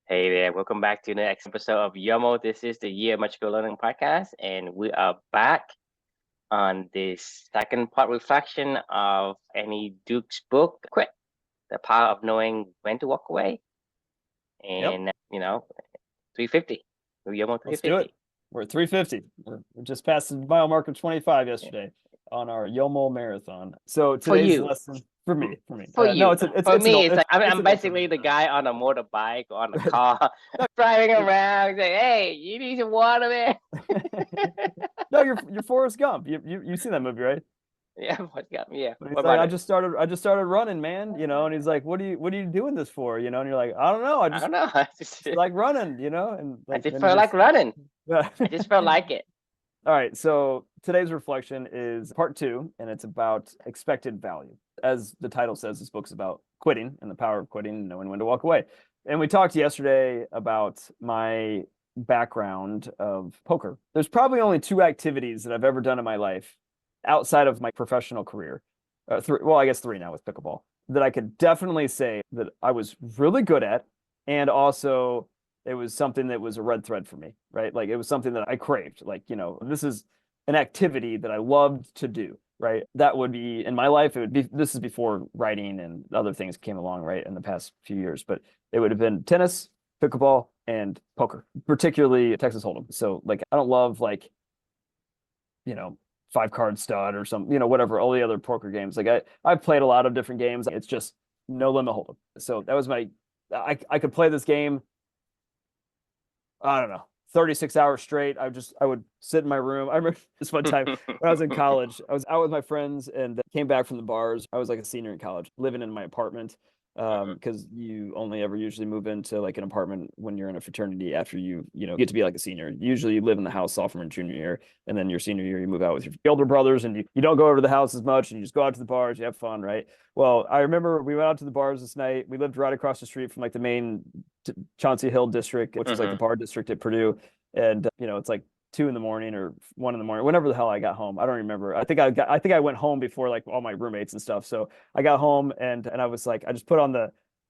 Hey there, welcome back to the next episode of YMOL. This is the Year Magical Learning Podcast, and we are back on this second part reflection of Annie Duke's book, Quit, The Power of Knowing When to Walk Away. Yep, And, 350. YMOL let's do it. 350. We're at 350. We just passed the mile mark of 25 yesterday on our YOMO marathon. So For today's you, lesson for me. for No, you. For it's me, an it's like I'm, it's I'm an for basically me. the guy on a motorbike or on a car driving around saying, hey, you need some water, man. No, you're Forrest Gump. You've seen that movie, right? Yeah, yeah. But What he's like, about I it? just started running, man. And he's like, what are you doing this for? And you're like, I don't know. I I just don't know. like running. And I like just then he felt like just running. yeah. I just felt like it. All right, so today's reflection is part two, and it's about expected value. As the title says, this book's about quitting and the power of quitting and knowing when to walk away. And we talked yesterday about my background of poker. There's probably only two activities that I've ever done in my life outside of my professional career. Well, I guess three now with pickleball, that I could definitely say that I was really good at, and also it was something that was a red thread for me, right? Like it was something that I craved. Like, this is an activity that I loved to do, right? That would be in my life. It would be, this is before writing and other things came along, right? In the past few years, but it would have been tennis, pickleball, and poker, particularly Texas Hold'em. So like, I don't love like, you know, five card stud or some, whatever, all the other poker games. Like I've played a lot of different games. It's just no limit Hold'em. So that was I could play this game, I don't know, 36 hours straight. I would sit in my room. I remember this one time when I was in college, I was out with my friends and came back from the bars. I was like a senior in college, living in my apartment. Mhm. Because you only ever usually move into like an apartment when you're in a fraternity after you get to be like a senior. Usually you live in the house sophomore and junior year, and then your senior year you move out with your older brothers, and you don't go over to the house as much, and you just go out to the bars, you have fun, right? Well, I remember we went out to the bars this night. We lived right across the street from like the main Chauncey Hill district, which is like the Mhm. bar district at Purdue. And it's like 2 in the morning or 1 in the morning, whenever the hell I got home. I don't remember. I think I went home before like all my roommates and stuff. So I got home and I was like, I just put on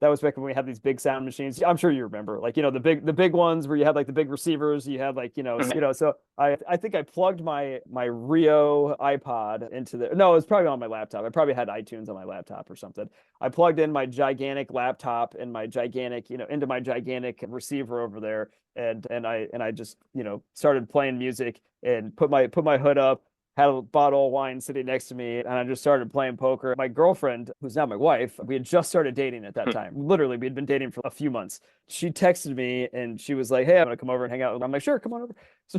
that was back when we had these big sound machines. I'm sure you remember, like, the big ones where you had like the big receivers, you had like, Mhm. so I think I plugged my Rio iPod into no, it was probably on my laptop. I probably had iTunes on my laptop or something. I plugged in my gigantic laptop and my gigantic, into my gigantic receiver over there, and I just started playing music and put my hood up, had a bottle of wine sitting next to me, and I just started playing poker. My girlfriend, who's now my wife, we had just started dating at that time. Literally, we had been dating for a few months. She texted me and she was like, "Hey, I'm gonna come over and hang out." I'm like, "Sure, come on over." So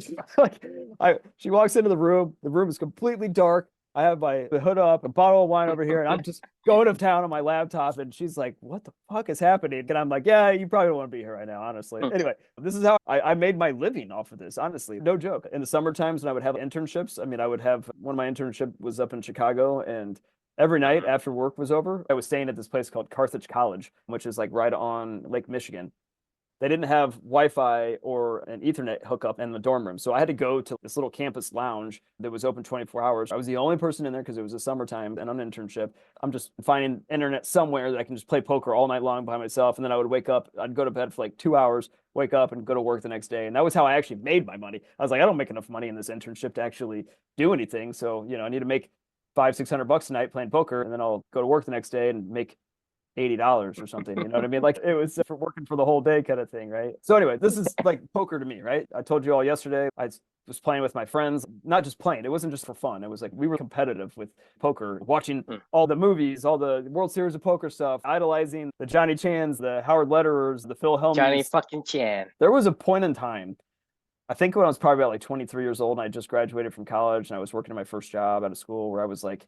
she walks into the room. The room is completely dark. I have my the hood up, a bottle of wine over here, and I'm just going to town on my laptop. And she's like, "What the fuck is happening?" And I'm like, "Yeah, you probably don't want to be here right now, honestly." Anyway, this is how I made my living off of this, honestly. No joke. In the summer times when I would have internships, I mean, I would have one of my internship was up in Chicago, and every night after work was over, I was staying at this place called Carthage College, which is like right on Lake Michigan. They didn't have Wi-Fi or an Ethernet hookup in the dorm room. So I had to go to this little campus lounge that was open 24 hours. I was the only person in there because it was the summertime and on an internship. I'm just finding internet somewhere that I can just play poker all night long by myself. And then I would wake up, I'd go to bed for like 2 hours, wake up and go to work the next day. And that was how I actually made my money. I was like, I don't make enough money in this internship to actually do anything. So, I need to make 500-600 bucks a night playing poker. And then I'll go to work the next day and make $80 or something. You know what I mean? Like it was for working for the whole day kind of thing, right? So anyway, this is like poker to me, right? I told you all yesterday I was playing with my friends, not just playing. It wasn't just for fun. It was like we were competitive with poker, watching all the movies, all the World Series of Poker stuff, idolizing the Johnny Chans, the Howard Letterers, the Phil Johnny Helmies. fucking Chan. There was a point in time, I think when I was probably about like 23 years old and I just graduated from college and I was working at my first job out of school where I was like,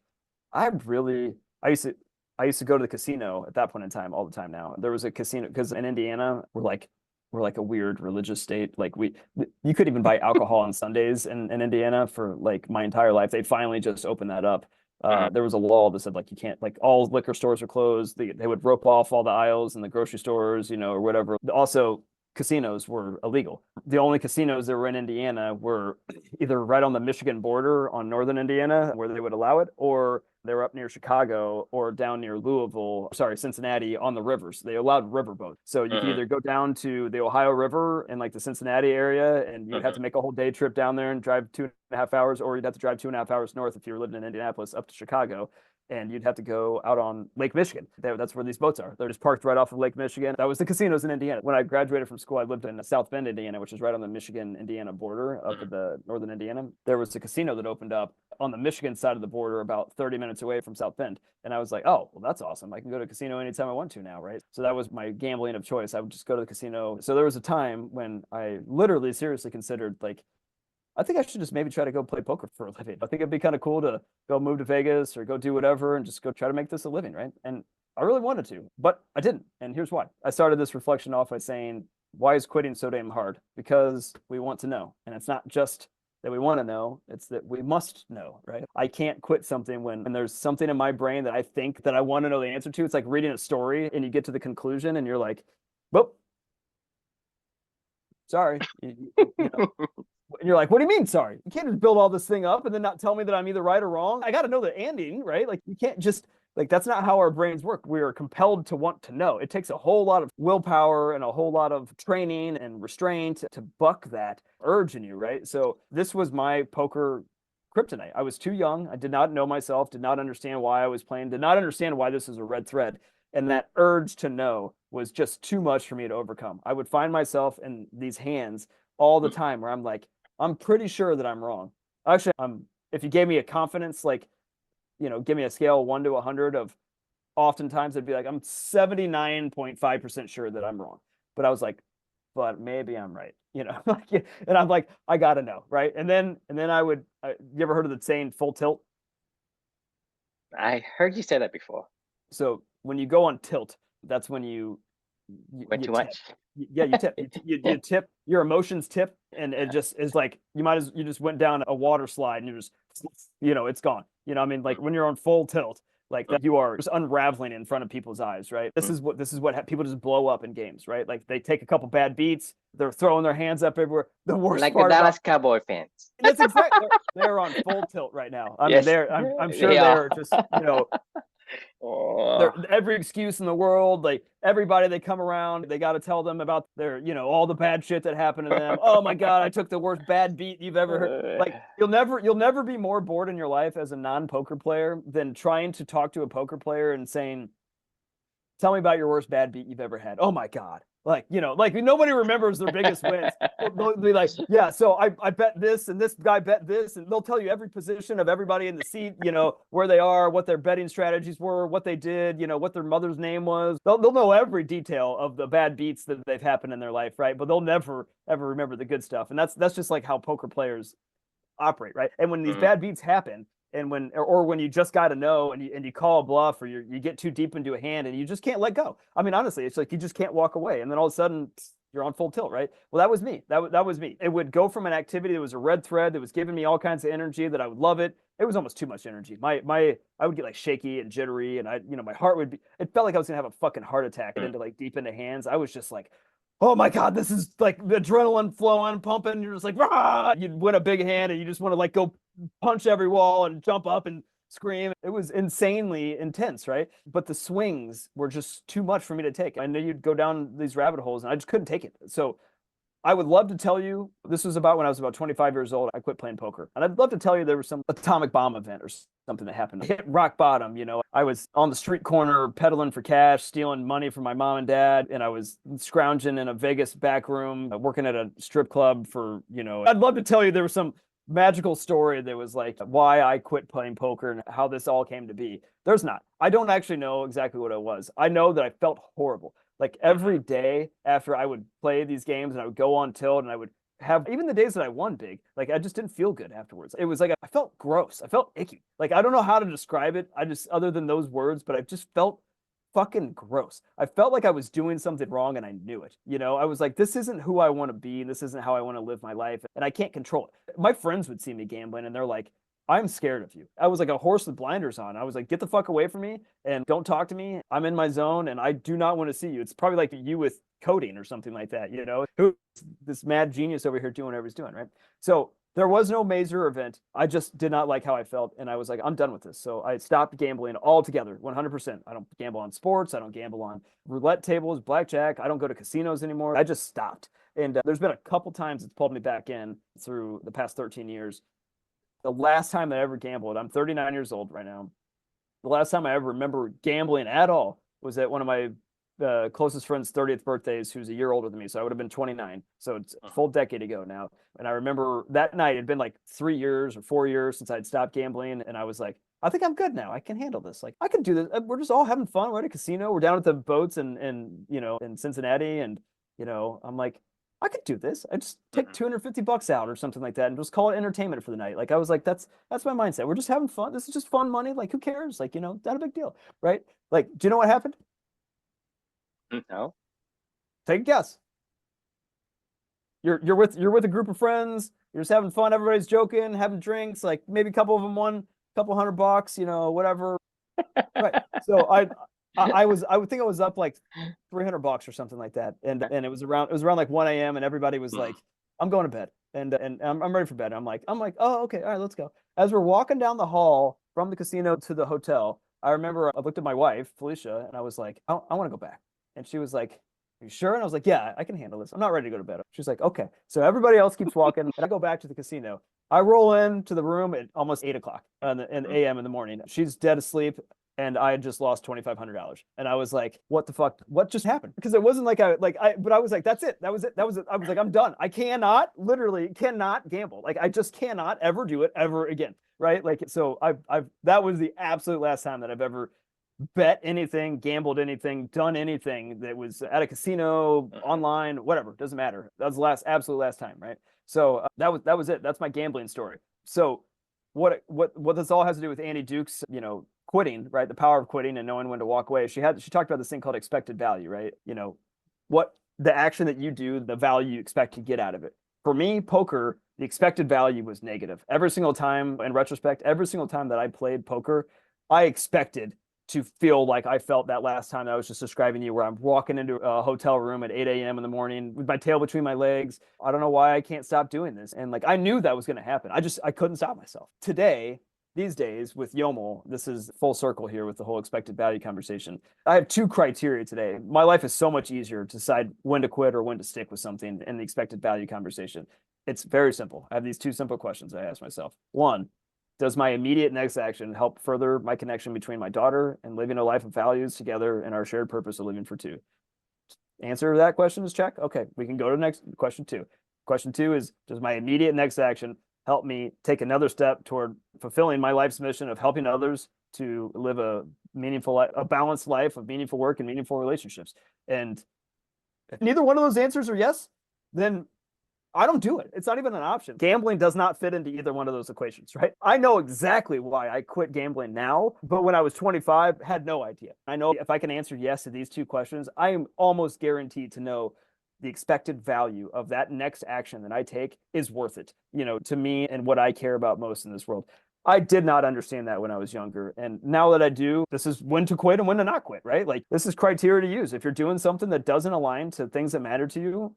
I really, I used to, I used to go to the casino at that point in time all the time now. There was a casino because in Indiana, we're like a weird religious state. Like you couldn't even buy alcohol on Sundays in Indiana for like my entire life. They finally just opened that up. Mhm. There was a law that said like you can't, like, all liquor stores are closed. They would rope off all the aisles in the grocery stores, or whatever. Also, casinos were illegal. The only casinos that were in Indiana were either right on the Michigan border on northern Indiana where they would allow it, or They were up near Chicago or down near Cincinnati on the rivers. They allowed riverboats. So you could either go down to the Ohio River in like the Cincinnati area, and you'd have to make a whole day trip down there and drive 2.5 hours, or you'd have to drive 2.5 hours north if you were living in Indianapolis up to Chicago. And you'd have to go out on Lake Michigan. That's where these boats are. They're just parked right off of Lake Michigan. That was the casinos in Indiana. When I graduated from school, I lived in South Bend, Indiana, which is right on the Michigan-Indiana border up at the northern Indiana. There was a casino that opened up on the Michigan side of the border about 30 minutes away from South Bend. And I was like, oh, well, that's awesome. I can go to a casino anytime I want to now, right? So that was my gambling of choice. I would just go to the casino. So there was a time when I literally seriously considered, like, I think I should just maybe try to go play poker for a living. I think it'd be kind of cool to go move to Vegas or go do whatever and just go try to make this a living, right? And I really wanted to, but I didn't. And here's why. I started this reflection off by saying, why is quitting so damn hard? Because we want to know. And it's not just that we want to know, it's that we must know, right? I can't quit something when there's something in my brain that I think that I want to know the answer to. It's like reading a story and you get to the conclusion and you're like, well, sorry. You know. And you're like, what do you mean, sorry? You can't just build all this thing up and then not tell me that I'm either right or wrong. I got to know the ending, right? Like, you can't just, like, that's not how our brains work. We are compelled to want to know. It takes a whole lot of willpower and a whole lot of training and restraint to buck that urge in you, right? So this was my poker kryptonite. I was too young. I did not know myself, did not understand why I was playing, did not understand why this is a red thread. And that urge to know was just too much for me to overcome. I would find myself in these hands all the time where I'm like, I'm pretty sure that I'm wrong. Actually, if you gave me a confidence, like, you know, give me a scale of 1 to 100 of oftentimes I'd be like, I'm 79.5% sure that I'm wrong. But I was like, but maybe I'm right, you know, and I'm like, I got to know. Right. And then you ever heard of the saying full tilt? I heard you say that before. So when you go on tilt, that's when you Went too much. Yeah, you tip. You tip. Your emotions tip, and it just is like you just went down a water slide, and you just, you know, it's gone. You know, I mean, like when you're on full tilt, like that, you are just unraveling in front of people's eyes, right? This is what people just blow up in games, right? Like they take a couple bad beats, they're throwing their hands up everywhere. The worst like part the Dallas Cowboy fans. That's exactly. They're on full tilt right now. I mean, I'm sure they're just, you know. Every excuse in the world, like everybody they come around, they got to tell them about their, you know, all the bad shit that happened to them. Oh my God, I took the worst bad beat you've ever heard. Like you'll never be more bored in your life as a non-poker player than trying to talk to a poker player and saying, tell me about your worst bad beat you've ever had. Oh my God. Like, you know, like nobody remembers their biggest wins. They'll be like, yeah, so I bet this and this guy bet this, and they'll tell you every position of everybody in the seat, you know, where they are, what their betting strategies were, what they did, you know, what their mother's name was. They'll know every detail of the bad beats that they've happened in their life, right? But they'll never ever remember the good stuff. And that's just like how poker players operate, right? And when these bad beats happen, and when you just got to know and you call a bluff, or you get too deep into a hand and you just can't let go. I mean, honestly, it's like you just can't walk away, and then all of a sudden you're on full tilt, right? Well, that was me. That was me. It would go from an activity that was a red thread that was giving me all kinds of energy that I would love it. It was almost too much energy. I would get like shaky and jittery, and my heart would be. It felt like I was gonna have a fucking heart attack into like deep into hands. I was just like, oh my God, this is like the adrenaline flowing, pumping. You're just like, rah! You'd win a big hand and you just want to like go punch every wall and jump up and scream. It was insanely intense, right? But the swings were just too much for me to take. I knew you'd go down these rabbit holes and I just couldn't take it. So I would love to tell you, this was about when I was about 25 years old, I quit playing poker. And I'd love to tell you there was some atomic bomb event or something that happened. I hit rock bottom, you know. I was on the street corner peddling for cash, stealing money from my mom and dad, and I was scrounging in a Vegas back room, working at a strip club for, you know. I'd love to tell you there was some magical story that was like why I quit playing poker and how this all came to be. There's not. I don't actually know exactly what it was. I know that I felt horrible. Like every day after I would play these games and I would go on tilt and I would have, even the days that I won big, like I just didn't feel good afterwards. It was like I felt gross. I felt icky. Like I don't know how to describe it. I just, other than those words, but I just felt fucking gross. I felt like I was doing something wrong and I knew it. You know, I was like, this isn't who I want to be. This isn't how I want to live my life. And I can't control it. My friends would see me gambling and they're like, I'm scared of you. I was like a horse with blinders on. I was like, get the fuck away from me and don't talk to me. I'm in my zone and I do not want to see you. It's probably like you with coding or something like that, you know? Who's this mad genius over here doing whatever he's doing, right? So There was no major event. I just did not like how I felt. And I was like, I'm done with this. So I stopped gambling altogether, 100%. I don't gamble on sports. I don't gamble on roulette tables, blackjack. I don't go to casinos anymore. I just stopped. And there's been a couple times it's pulled me back in through the past 13 years. The last time I ever gambled, I'm 39 years old right now. The last time I ever remember gambling at all was at one of my closest friend's 30th birthdays, who's a year older than me. So I would have been 29. So it's a full decade ago now. And I remember that night, it'd been like 3 years or 4 years since I'd stopped gambling. And I was like, I think I'm good now. I can handle this. Like, I can do this. We're just all having fun. We're at a casino. We're down at the boats in Cincinnati. And, I'm like, I could do this. I just take $250 out or something like that and just call it entertainment for the night. Like, I was like, that's my mindset. We're just having fun. This is just fun money. Like, who cares? Like, not a big deal. Right. Like, do you know what happened? No. Take a guess. You're with a group of friends. You're just having fun. Everybody's joking, having drinks. Like maybe a couple of them won a couple $100, whatever. Right. So I would think I was up like $300 or something like that, and it was around like 1 a.m. and everybody was like, I'm going to bed, and I'm ready for bed. I'm like, oh, okay, all right, let's go. As we're walking down the hall from the casino to the hotel, I remember I looked at my wife Felicia and I was like, I want to go back. And she was like, are you sure? And I was like, yeah, I can handle this. I'm not ready to go to bed. She's like, okay. So everybody else keeps walking. And I go back to the casino. I roll into the room at almost 8 o'clock in a.m. in the morning. She's dead asleep. And I had just lost $2,500. And I was like, what the fuck? What just happened? Because it wasn't like but I was like, that's it. That was it. I was like, I'm done. I literally cannot gamble. Like, I just cannot ever do it ever again. Right. Like, so that was the absolute last time that I've ever bet anything, gambled anything, done anything that was at a casino, online, whatever, doesn't matter. That was the absolute last time, right? So that was it. That's my gambling story. So what this all has to do with Annie Duke's, quitting, right? The power of quitting and knowing when to walk away. She talked about this thing called expected value, right? What the action that you do, the value you expect to get out of it. For me, poker, the expected value was negative. Every single time, in retrospect, every single time that I played poker, I expected to feel like I felt that last time I was just describing to you, where I'm walking into a hotel room at 8 a.m. in the morning with my tail between my legs. I don't know why I can't stop doing this. And like, I knew that was going to happen. I couldn't stop myself. These days with YMOL, this is full circle here with the whole expected value conversation. I have 2 criteria today. My life is so much easier to decide when to quit or when to stick with something in the expected value conversation. It's very simple. I have these 2 simple questions I ask myself. 1, does my immediate next action help further my connection between my daughter and living a life of values together and our shared purpose of living for 2? Answer to that question is check. Okay, we can go to next question 2. Question 2 is, does my immediate next action help me take another step toward fulfilling my life's mission of helping others to live a meaningful life, a balanced life of meaningful work and meaningful relationships? And if neither one of those answers are yes, then I don't do it. It's not even an option. Gambling does not fit into either one of those equations, right? I know exactly why I quit gambling now, but when I was 25, had no idea. I know if I can answer yes to these 2 questions, I am almost guaranteed to know the expected value of that next action that I take is worth it, to me and what I care about most in this world. I did not understand that when I was younger. And now that I do, this is when to quit and when to not quit, right? Like, this is criteria to use. If you're doing something that doesn't align to things that matter to you,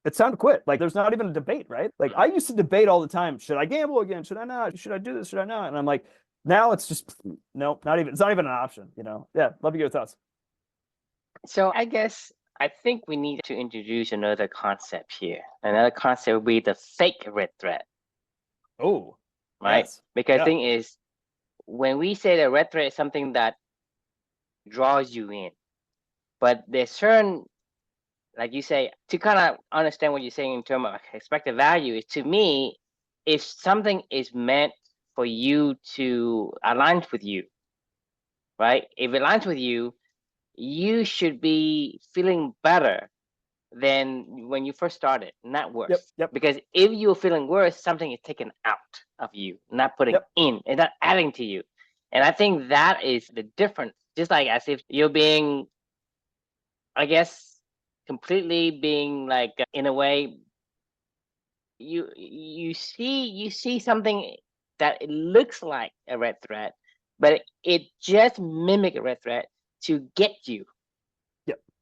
it's time to quit. Like, there's not even a debate, right? Like, I used to debate all the time. Should I gamble again? Should I not? Should I do this? Should I not? And I'm like, now it's just, no, it's not even an option, Yeah. Love to hear your thoughts. So I think we need to introduce another concept here. Another concept would be the fake red thread. Oh, right. Yes. Because the thing is, when we say that red thread is something that draws you in, but there's certain, like you say, to kind of understand what you're saying in terms of expected value, is, to me, if something is meant for you to align with you, right? If it aligns with you, you should be feeling better than when you first started, not worse. Yep. Because if you're feeling worse, something is taken out of you, not putting in, and not adding to you. And I think that is the difference. Just like as if you're being, I guess, completely being like, in a way, you see something that it looks like a red thread, but it just mimic a red thread to get you.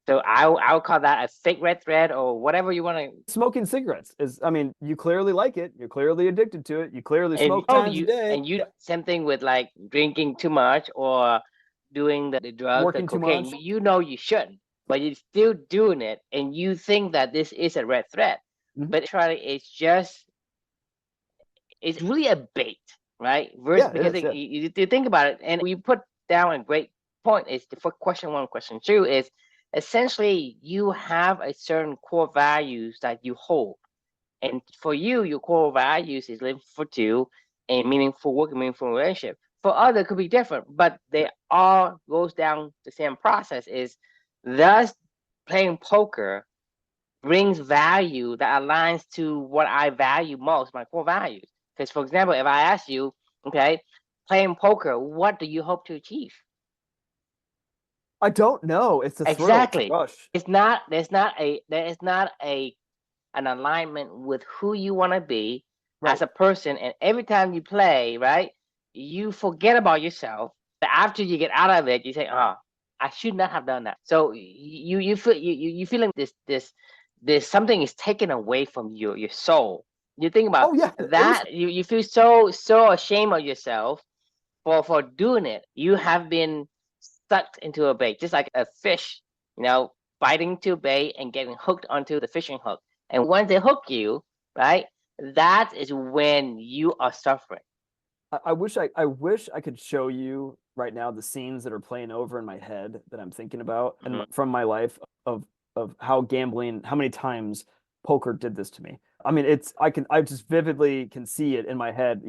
So I'll call that a fake red thread or whatever you want to. Smoking cigarettes is, I mean, you clearly like it. You're clearly addicted to it. You clearly smoke times a day. And you same thing with like drinking too much or doing the drugs, Working the too cocaine. much. You know you shouldn't, but you're still doing it, and you think that this is a red thread. Mhm. But actually, it's really a bait, right? Yeah, Because it is, yeah. you think about it, and we put down a great point is for question one, question two is essentially you have a certain core values that you hold. And for you, your core values is living for two and meaningful work and meaningful relationship. For others, it could be different, but they all goes down the same process is thus playing poker brings value that aligns to what I value most, my core values. Because for example, if I ask you, okay, playing poker, what do you hope to achieve? I don't know. It's a thrill. It's a Exactly. rush. There's not an alignment with who you want to be as Right. a person. And every time you play, right, you forget about yourself. But after you get out of it, you say, "Oh, I should not have done that." So you feeling this something is taken away from your soul. You think about Oh yeah. that. You feel so ashamed of yourself for doing it. You have been sucked into a bait, just like a fish, biting to a bait and getting hooked onto the fishing hook. And once they hook you, right, that is when you are suffering. I wish I could show you right now the scenes that are playing over in my head that I'm thinking about and from my life of how gambling, how many times poker did this to me. I mean, I just vividly can see it in my head.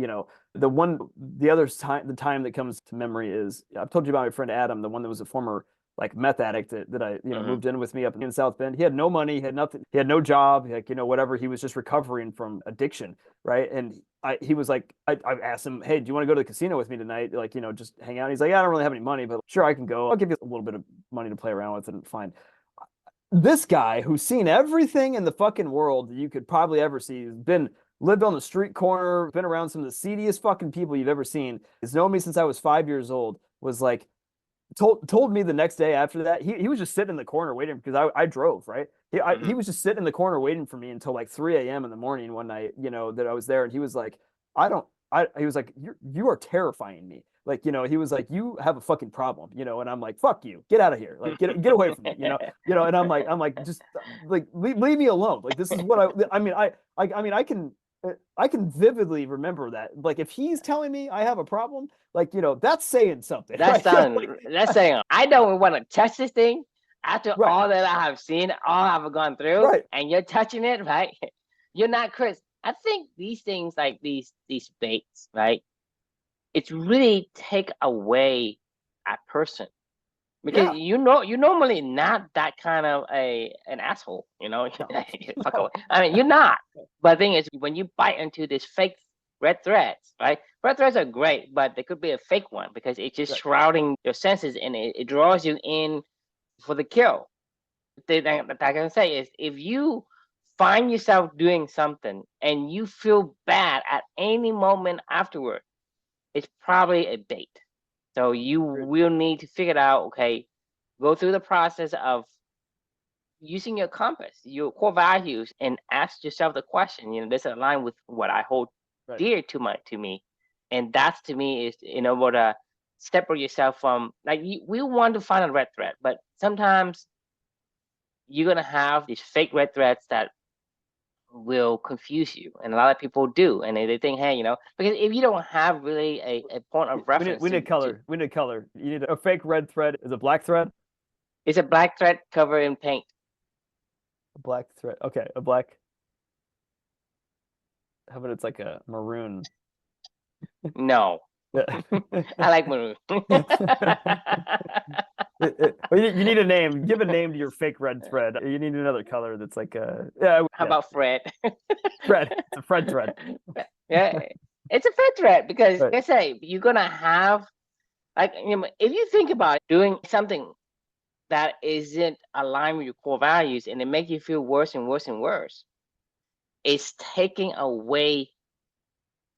The time that comes to memory is I've told you about my friend Adam, the one that was a former like meth addict that I moved in with me up in South Bend. He had no money, he had nothing, he had no job, like whatever. He was just recovering from addiction, right? And he was like, I asked him, hey, do you want to go to the casino with me tonight? Like, just hang out. He's like, I don't really have any money, but sure, I can go. I'll give you a little bit of money to play around with and fine. This guy who's seen everything in the fucking world that you could probably ever see, lived on the street corner, been around some of the seediest fucking people you've ever seen, has known me since I was 5 years old, was like, told me the next day after that he was just sitting in the corner waiting because I drove, right. He was just sitting in the corner waiting for me until like 3 a.m. in the morning one night, that I was there, and he was like, he was like, you are terrifying me, like, he was like, you have a fucking problem, and I'm like, fuck you, get out of here, like, get away from me, and I'm like, just like leave me alone, like, this is what I mean, I can vividly remember that. Like, if he's telling me I have a problem, like, that's saying something. That's right? that's saying I don't want to touch this thing after Right. all that I have seen, all I've gone through, Right. and you're touching it, right? You're not Chris. I think these things like these baits, right? It's really take away a person because Yeah. you're normally not that kind of an asshole, Fuck No. away. I mean, you're not. But the thing is, when you bite into this fake red threads, right? Red threads are great, but they could be a fake one because it's just Right. shrouding your senses and it draws you in for the kill. The thing that I can say is if you find yourself doing something and you feel bad at any moment afterward, it's probably a bait. So you will need to figure it out, okay, go through the process of using your compass, your core values, and ask yourself the question, does it align with what I hold Right. dear to me? And that's to me is what separate yourself from like we want to find a red thread, but sometimes you're gonna have these fake red threads that will confuse you, and a lot of people do, and they think, hey, because if you don't have really a point of reference, We need color. We need color. You need a fake red thread. Is a black thread? it's a black thread covered in paint. A black thread. Okay, a black. How about it's like a maroon? No. I like maroon. You need a name. Give a name to your fake red thread. You need another color that's like a How about Fred? Fred. It's a Fred thread. Yeah, it's a Fred thread because Right. like I say you're gonna have like if you think about doing something that isn't aligned with your core values and it make you feel worse and worse and worse, it's taking away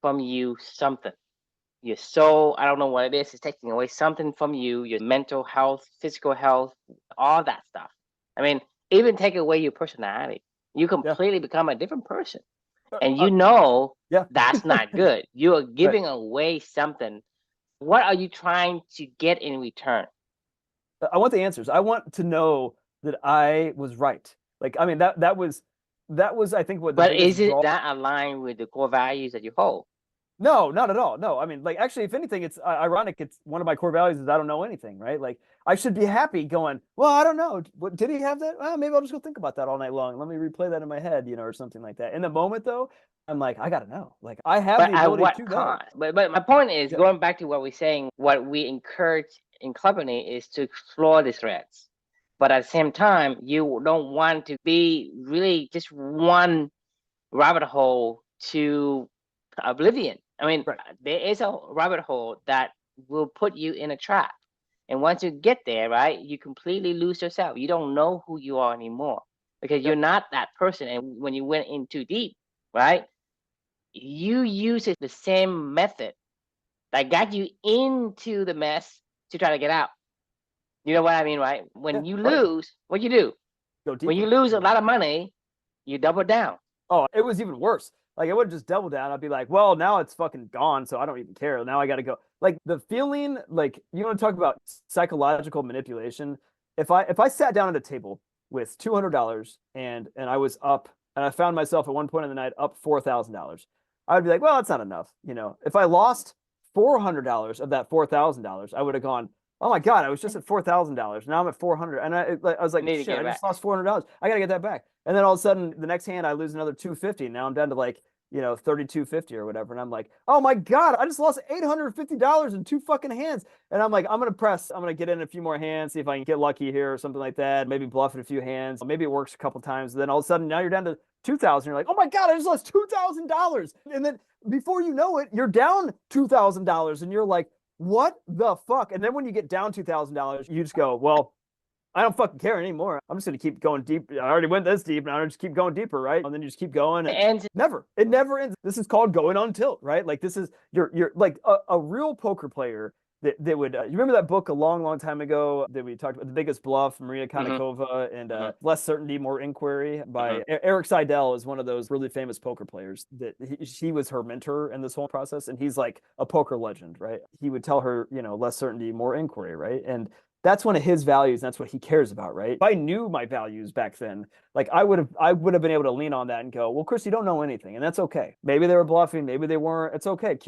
from you something. Your soul, I don't know what it is, it's taking away something from you, your mental health, physical health, all that stuff. I mean, even take away your personality, you Yeah. completely become a different person. And Yeah. that's not good. You are Right. giving away something. What are you trying to get in return? I want the answers. I want to know that I was right. Like, I mean, that was I think what the But biggest is it draw. that aligned with the core values that you hold? No, not at all. No, I mean, like, actually, if anything, it's ironic. It's one of my core values is I don't know anything, right? Like, I should be happy going, well, I don't know. What did he have that? Well, maybe I'll just go think about that all night long. Let me replay that in my head, or something like that. In the moment, though, I'm like, I gotta know. Like, I have But the at ability what to know. cost? But my point is Yeah. going back to what we're saying. What we encourage in company is to explore the threats, but at the same time, you don't want to be really just one rabbit hole to oblivion. I mean, Right. there is a rabbit hole that will put you in a trap. And once you get there, right, you completely lose yourself. You don't know who you are anymore because you're Yep. not that person. And when you went in too deep, right, you use the same method that got you into the mess to try to get out. You know what I mean, right? Yeah. When you Right. lose, what you do? Go When you deeper. lose a lot of money, you double down. Oh, it was even worse. Like, I wouldn't just double down. I'd be like, well, now it's fucking gone, so I don't even care. Now I got to go. Like, the feeling, like, you want to talk about psychological manipulation. If I sat down at a table with $200 and I was up and I found myself at one point in the night up $4,000, I would be like, well, that's not enough. If I lost $400 of that $4,000, I would have gone, oh my God, I was just at $4,000. Now I'm at 400. And I was You like, need to shit, get I it back. just lost $400. I got to get that back. And then all of a sudden, the next hand, I lose another 250. Now I'm down to like, 3250 or whatever. And I'm like, oh my God, I just lost $850 in two fucking hands. And I'm like, I'm going to get in a few more hands, see if I can get lucky here or something like that. Maybe bluff it a few hands. Maybe it works a couple times. Then all of a sudden, now you're down to 2,000. You're like, oh my God, I just lost $2,000. And then before you know it, you're down $2,000. And you're like, what the fuck? And then when you get down $2,000, you just go, well, I don't fucking care anymore. I'm just gonna keep going deep. I already went this deep, and I just keep going deeper, right? And then you just keep going, and And it never ends. This is called going on tilt, right? Like, this is you're like a real poker player that would. You remember that book a long, long time ago that we talked about, The Biggest Bluff, Maria mm-hmm, Konnikova, and mm-hmm, Less Certainty, More Inquiry mm-hmm. by Eric Seidel is one of those really famous poker players that she was her mentor in this whole process, and he's like a poker legend, right? He would tell her, less certainty, more inquiry, right? And that's one of his values. And that's what he cares about, right? If I knew my values back then, like, I would have been able to lean on that and go, well, Chris, you don't know anything, and that's okay. Maybe they were bluffing, maybe they weren't. It's okay.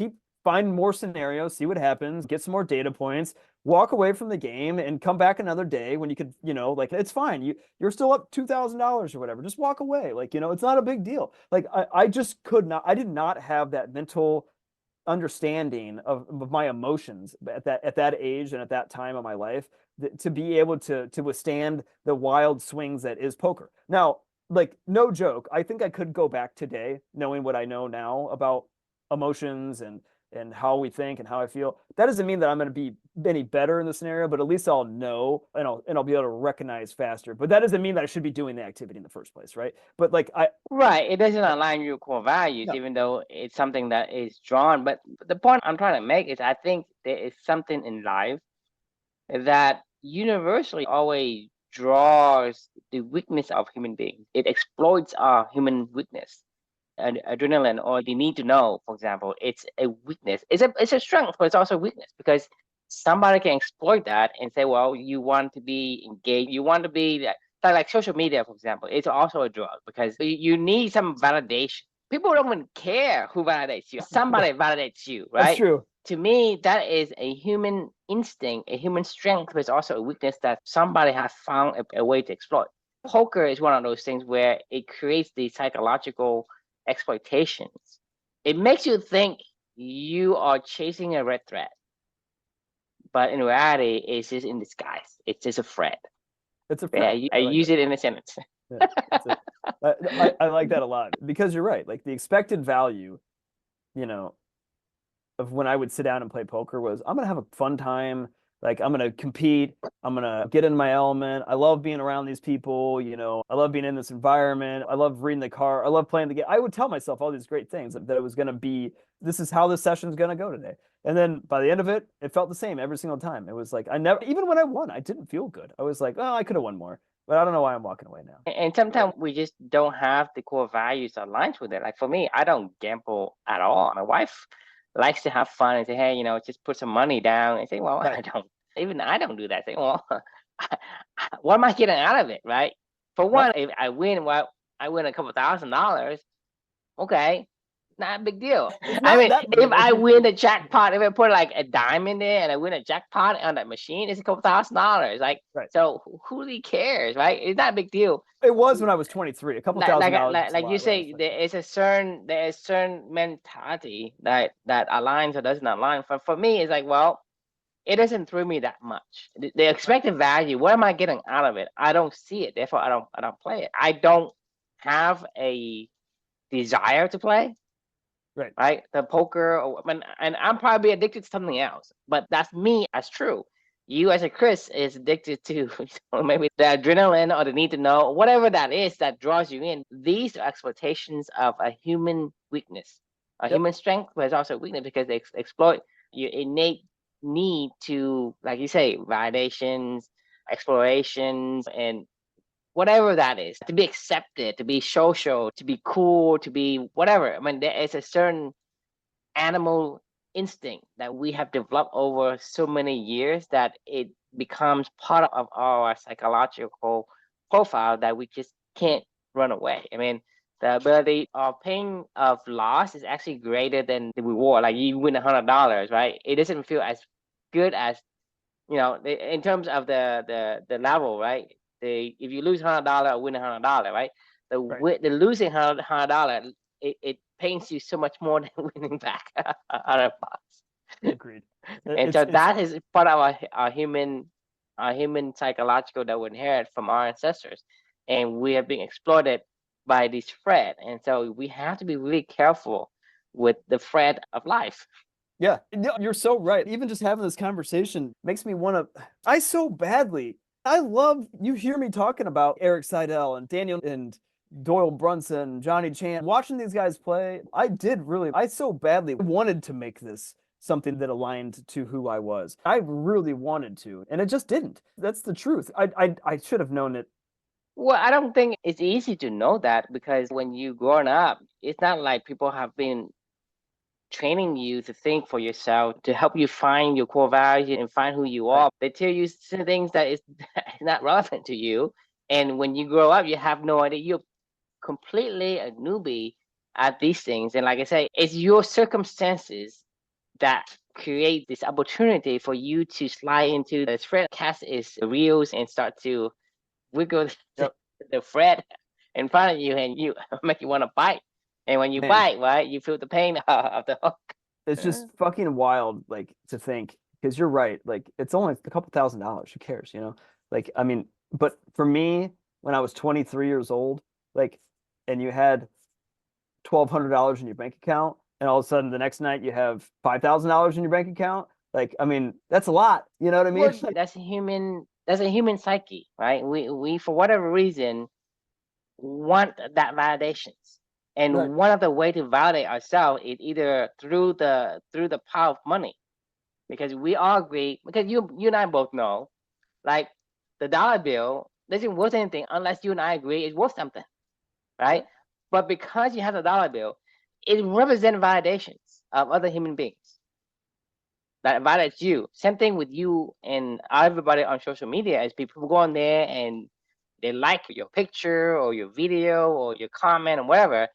Find more scenarios, see what happens, get some more data points, walk away from the game, and come back another day when you could, like, it's fine. You're still up $2,000 or whatever. Just walk away. Like, it's not a big deal. Like, I just could not. I did not have that mental understanding of my emotions at that age and at that time of my life to be able to withstand the wild swings that is poker. Now, like, no joke, I think I could go back today knowing what I know now about emotions and how we think and how I feel. That doesn't mean that I'm going to be any better in the scenario, but at least I'll know and I'll be able to recognize faster. But that doesn't mean that I should be doing the activity in the first place, right? But like, Right. It doesn't align with your core values, no. even though it's something that is drawn. But the point I'm trying to make is I think there is something in life that universally always draws the weakness of human beings. It exploits our human weakness. And adrenaline or the need to know, for example, it's a weakness. It's a strength, but it's also a weakness because somebody can exploit that and say, well, you want to be engaged, you want to be like social media, for example. It's also a drug because you need some validation. People don't even care who validates you. Yeah, Somebody validates you, that's right? true. To me, that is a human instinct, a human strength, but it's also a weakness that somebody has found a way to exploit. Poker is one of those things where it creates the psychological exploitations. It makes you think you are chasing a red thread, but in reality, it's just in disguise. It's just a thread. It's a Yeah, threat. I I like use that. it in a sentence. Yeah, that's it. I like that a lot because you're right. Like, the expected value, you know, of when I would sit down and play poker was I'm gonna have a fun time. Like, I'm gonna compete. I'm gonna get in my element. I love being around these people. I love being in this environment. I love reading the card. I love playing the game. I would tell myself all these great things that it was gonna be. This is how this session's gonna go today. And then by the end of it, it felt the same every single time. It was like I never, even when I won, I didn't feel good. I was like, oh, I could have won more. But I don't know why I'm walking away now. And sometimes we just don't have the core values aligned with it. Like for me, I don't gamble at all. My wife likes to have fun and say, hey, just put some money down and say, well, Right. I don't, even I don't do that. Say, well, what am I getting out of it, right? For Right. one, if I win, well, I win a couple $1,000s. Okay, not a big deal. It's I not mean, that if big. I win the jackpot, if I put like a dime in there and I win a jackpot on that machine, it's a couple $1,000s. Like, Right. so who really cares, right? It's not a big deal. It was when I was 23. A couple Like, like, $1,000 like, is a like you lot when I was say, 23. there is certain mentality that aligns or doesn't align. For me, it's like, well, it doesn't thrill me that much. The Right. expected value, what am I getting out of it? I don't see it. Therefore, I don't play it. I don't have a desire to play, Right. right? The poker, and I'm probably addicted to something else, but that's me as true. You as a Chris is addicted to maybe the adrenaline or the need to know, whatever that is that draws you in. These are exploitations of a human weakness, a Yep. human strength, but it's also weakness because they exploit your innate need to, like you say, validations, explorations, and whatever that is, to be accepted, to be social, to be cool, to be whatever. I mean, there is a certain animal instinct that we have developed over so many years that it becomes part of our psychological profile that we just can't run away. I mean, the ability of pain of loss is actually greater than the reward. Like you win $100, right? It doesn't feel as good as in terms of the level, right? If you lose $100 or win $100, right? Right. The losing $100, it pains you so much more than winning back $100. Agreed. And so It's that is part of our human psychological that we inherit from our ancestors, and we are being exploited by this thread. And so we have to be really careful with the thread of life. Yeah, you're so right. Even just having this conversation makes me want to. I so badly. I love you hear me talking about Eric Seidel and Daniel and Doyle Brunson, Johnny Chan, watching these guys play. I so badly wanted to make this something that aligned to who I was. I really wanted to, and it just didn't. That's the truth. I should have known it. Well, I don't think it's easy to know that because when you growing up, it's not like people have been training you to think for yourself, to help you find your core values and find who you Right. are. They tell you certain things that is not relevant to you. And when you grow up, you have no idea. You're completely a newbie at these things. And like I say, it's your circumstances that create this opportunity for you to slide into the thread, cast its reels and start to wiggle Yep. the thread in front of you and you make you want to bite. And when you Man, bite, right, you feel the pain of the hook. it's just fucking wild, like to think, because you're right. Like it's only a couple $1,000s. Who cares, you know? Like, I mean, but for me, when I was 23 years old, like, and you had $1,200 in your bank account, and all of a sudden the next night you have $5,000 in your bank account. Like, I mean, that's a lot. You know what I mean? Well, that's a human. That's a human psyche, right? We for whatever reason want that validations, Right. and one of the way to validate ourselves is either through the power of money, because we all agree. Because you and I both know, like the dollar bill doesn't worth anything unless you and I agree it's worth something, right? Yep. But because you have the dollar bill, it represents validations of other human beings that validates you. Same thing with you and everybody on social media. As people go on there and they like your picture or your video or your comment or whatever,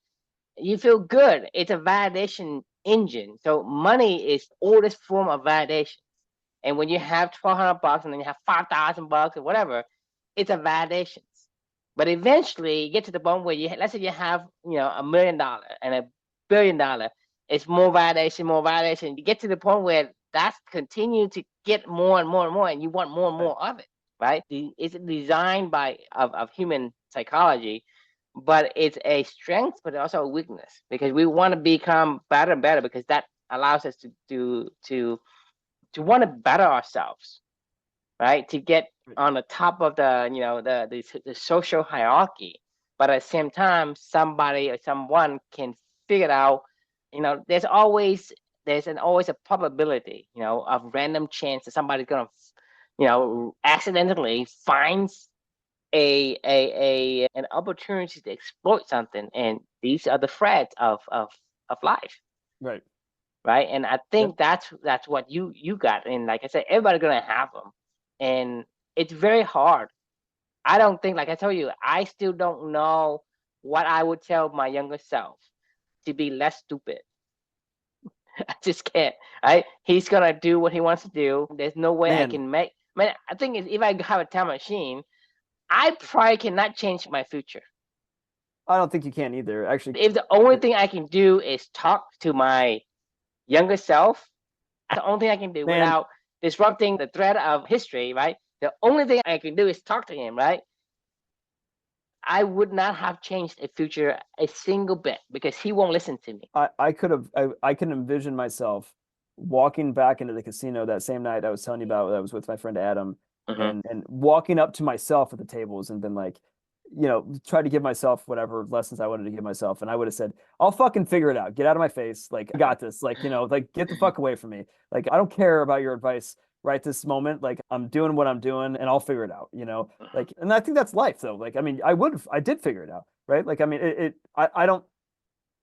you feel good. It's a validation engine. So money is oldest form of validation. And when you have $1,200 and then you have $5,000 or whatever, it's a validation. But eventually, you get to the point where let's say you have $1 million and $1 billion. It's more validation, more validation. You get to the point where that's continue to get more and more and more, and you want more and Right. more of it, right? It's designed of human psychology, but it's a strength, but also a weakness because we want to become better and better because that allows us to want to better ourselves, right? To get Right. on the top of the social hierarchy, but at the same time, somebody or someone can figure it out. There's always a probability, of random chance that somebody's gonna, accidentally finds an opportunity to exploit something, and these are the threats of life. Right. Right. And I think that's what you got. And like I said, everybody's gonna have them, and it's very hard. I don't think, like I told you, I still don't know what I would tell my younger self to be less stupid. I just can't. Right? He's gonna do what he wants to do. There's no way I Man, can make. Man, I think if I have a time machine, I probably cannot change my future. I don't think you can either. Actually, If the only thing I can do is talk to my younger self, that's the only thing I can do man, without disrupting the thread of history, right? The only thing I can do is talk to him, right? I would not have changed a future a single bit because he won't listen to me. I could have I can envision myself walking back into the casino that same night I was telling you about. I was with my friend Adam, Mm-hmm. and walking up to myself at the tables and been like, try to give myself whatever lessons I wanted to give myself, and I would have said, "I'll fucking figure it out. Get out of my face. Like, I got this. Like, like get the fuck away from me. Like, I don't care about your advice right this moment. Like, I'm doing what I'm doing, and I'll figure it out. Like, and I think that's life, though. Like, I mean, I did figure it out, right? Like, I mean, I don't.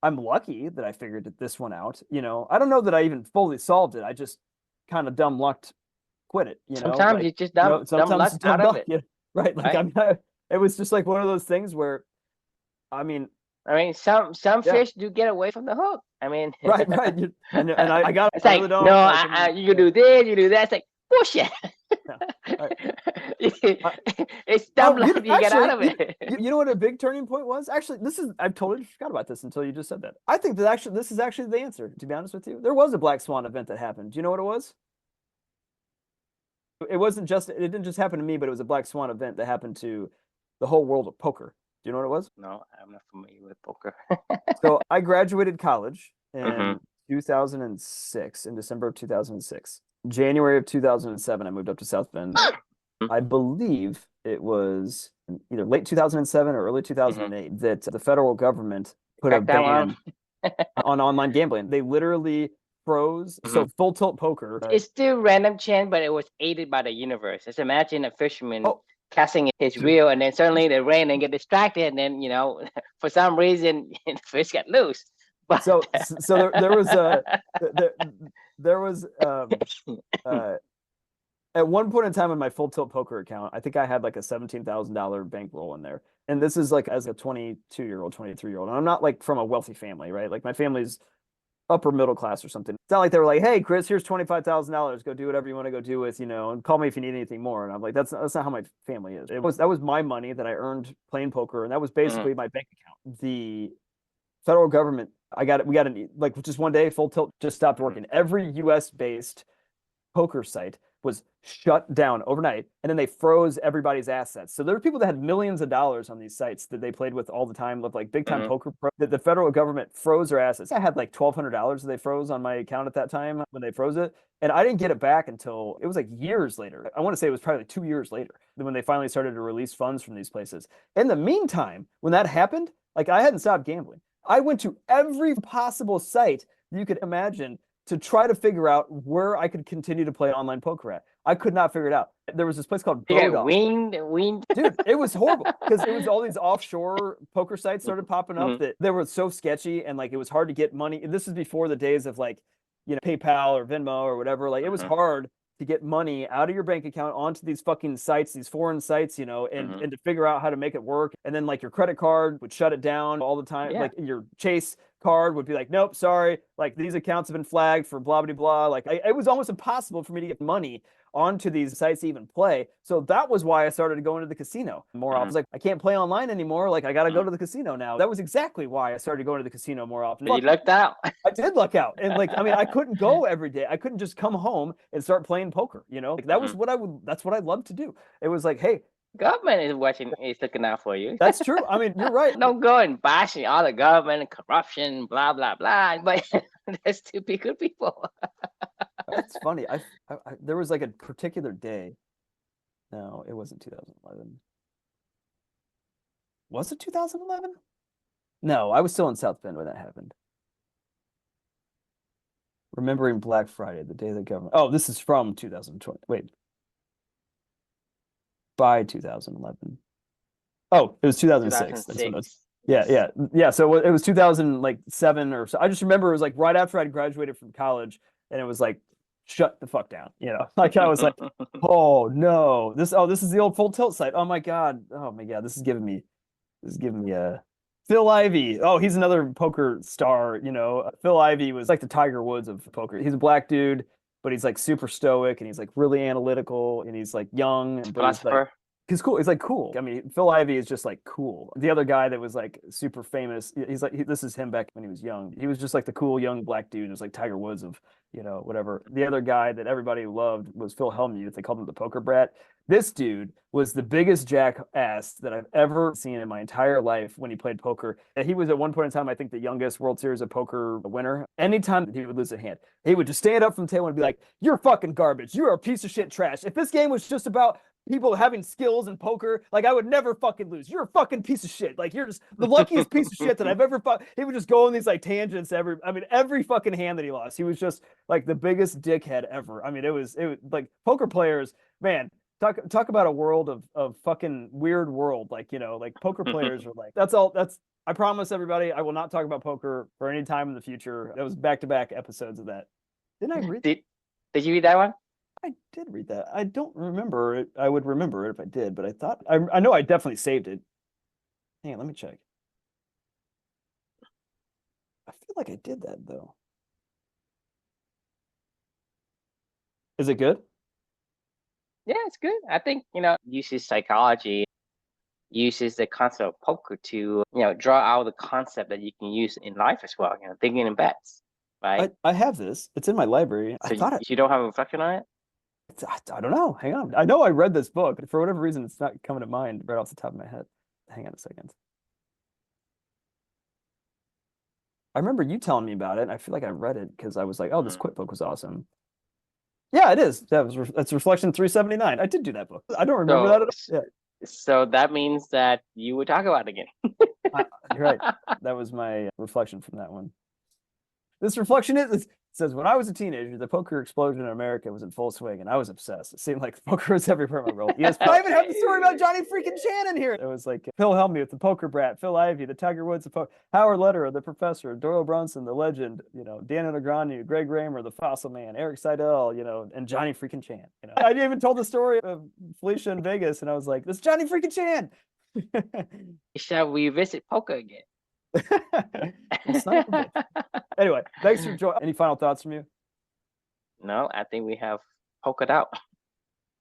I'm lucky that I figured this one out. I don't know that I even fully solved it. I just kind of dumb lucked quit it. Sometimes Like, you just dumb sometimes luck it's out dumb of luck. it, Yeah, right. Like, I right? mean, it was just like one of those things where, I mean, I mean, some yeah, fish do get away from the hook. I mean, right, right. And I got, it's I like, really no, don't like. I mean, you yeah, do this, you do that. It's like bullshit. yeah. All right. It's dumb luck you get out Actually, of it. you know what a big turning point was? Actually, I totally forgot about this until you just said that. I think that actually this is actually the answer. To be honest with you, there was a Black Swan event that happened. Do you know what it was? It didn't just happen to me, but it was a Black Swan event that happened to the whole world of poker. Do you know what it was? No, I'm not familiar with poker. So I graduated college Mm-hmm. in 2006, in December of 2006. January of 2007, I moved up to South Bend. I believe it was either late 2007 or early Mm-hmm. 2008 that the federal government put a Crack down ban on online gambling. They literally froze. on. So full tilt poker. It's still random chance, but it was aided by the universe. Just imagine a fisherman Oh, casting his dude. reel, and then suddenly the rain and get distracted, and then for some reason the fish get loose. But So there was there, there was uh at one point in time in my full tilt poker account, I think I had like a $17,000 bankroll in there. And this is like as a 22-year-old, 23-year-old. And I'm not like from a wealthy family, right? Like my family's upper middle class or something. It's not like they were like, "Hey, Chris, here's $25,000. Go do whatever you want to go do with, and call me if you need anything more." And I'm like, that's not how my family is. That was my money that I earned playing poker, and that was Mhm. basically my bank account. The federal government, we got an like just one day, full tilt just stopped working. Every US based poker site was shut down overnight, and then they froze everybody's assets. So there were people that had millions of dollars on these sites that they played with all the time, with like big time Mhm. poker pro. That the federal government froze their assets. I had like $1,200 that they froze on my account at that time when they froze it, and I didn't get it back until it was like years later. I want to say it was probably like 2 years later when they finally started to release funds from these places. In the meantime, when that happened, like I hadn't stopped gambling. I went to every possible site you could imagine to try to figure out where I could continue to play online poker at. I could not figure it out. There was this place called You get Bodog. winged. Dude, it was horrible because it was all these offshore poker sites started popping up Mhm. that they were so sketchy, and like it was hard to get money. This is before the days of like, PayPal or Venmo or whatever. Like it was Mhm. hard to get money out of your bank account onto these fucking sites, these foreign sites, and Mhm. to figure out how to make it work. And then like your credit card would shut it down all the time. Yeah. Like your Chase card would be like, nope, sorry, like these accounts have been flagged for blah blah blah. Like it was almost impossible for me to get money onto these sites to even play. So that was why I started going to the casino more often. I Mhm. was like, I can't play online anymore. Like I got to go Mhm. to the casino now. That was exactly why I started going to the casino more often. You lucked out. I did luck out. And like, I mean, I couldn't go every day. I couldn't just come home and start playing poker, Like that was Mhm. that's what I loved to do. It was like, hey, Government is watching, is looking out for you. that's true. I mean, you're right. Don't go and bashing all the government and corruption, blah blah blah. But there's still be good people. That's funny. There was like a particular day. No, it wasn't 2011. Was it 2011? No, I was still in South Bend when that happened. Remembering Black Friday, the day the government. Oh, this is from 2020. Wait, by 2011. Oh, it was 2006. That's what it was. 2006. Yeah, yeah, yeah. So it was 2007 or so. I just remember it was like right after I'd graduated from college, and it was like, shut the fuck down. Like I was like, oh no, this is the old Full Tilt site. Oh my god, this is giving me a Phil Ivey. Oh, he's another poker star. Phil Ivey was like the Tiger Woods of poker. He's a black dude, but he's like super stoic and he's like really analytical and he's like young, but he's like Philosopher. he's cool. He's like cool. I mean, Phil Ivey is just like cool. The other guy that was like super famous, he's like this is him back when he was young. He was just like the cool young black dude. It was like Tiger Woods of whatever. The other guy that everybody loved was Phil Hellmuth. They called him the poker brat. This dude was the biggest jackass that I've ever seen in my entire life when he played poker. And he was at one point in time, I think, the youngest World Series of Poker winner. Anytime that he would lose a hand, he would just stand up from the table and be like, "You're fucking garbage. You're a piece of shit trash. If this game was just about people having skills in poker, like I would never fucking lose. You're a fucking piece of shit. Like you're just the luckiest piece of shit that I've ever fought." He would just go on these like tangents every fucking hand that he lost. He was just like the biggest dickhead ever. I mean, it was like poker players, man. Talk about a world of fucking weird world. Like, like poker players are like, I promise everybody, I will not talk about poker for any time in the future. That was back-to-back episodes of that. Didn't I read Did you read that one? I did read that. I don't remember it. I would remember it if I did, but I know I definitely saved it. Hang on, let me check. I feel like I did that though. Is it good? Yeah, it's good. I think, uses psychology, uses the concept of poker to, draw out the concept that you can use in life as well, thinking in bets, right? I have this. It's in my library. So you don't have a reflection on it? I don't know. Hang on. I know I read this book, but for whatever reason, it's not coming to mind right off the top of my head. Hang on a second. I remember you telling me about it, and I feel like I read it because I was like, "Oh, this quit book was awesome." Yeah, it is. That's Reflection 379. I did do that book. I don't remember that at all. Yeah. So that means that you would talk about it again. You're right. That was my reflection from that one. This reflection says, when I was a teenager, the poker explosion in America was in full swing, and I was obsessed. It seemed like poker was everywhere in my world. Yes, I even have the story about Johnny freaking Chan in here. It was like Phil Hellmuth, the poker brat, Phil Ivey, the Tiger Woods, Howard Lederer, the professor, Doyle Brunson, the legend, Dan Negreanu, Greg Raymer, the fossil man, Eric Seidel, and Johnny freaking Chan. I even told the story of Felicia in Vegas, and I was like, "This Johnny freaking Chan." Shall we visit poker again? Anyway, thanks for joining. Any final thoughts from you? No, I think we have pokered out.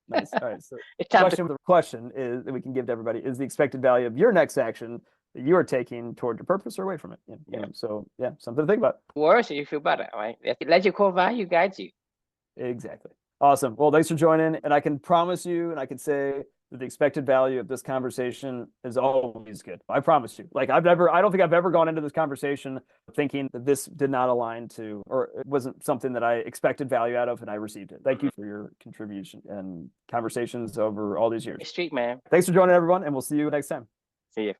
Nice. All right. So the question is that we can give to everybody is the expected value of your next action that you are taking toward your purpose or away from it. So something to think about. Worse, you feel better, right? Let your core value guide you. Exactly. Awesome. Well, thanks for joining. And I can promise you, and I can say that the expected value of this conversation is always good. I promise you. Like I don't think I've ever gone into this conversation thinking that this did not align to, or it wasn't something that I expected value out of, and I received it. Thank you for your contribution and conversations over all these years. Street man. Thanks for joining, everyone, and we'll see you next time. See you.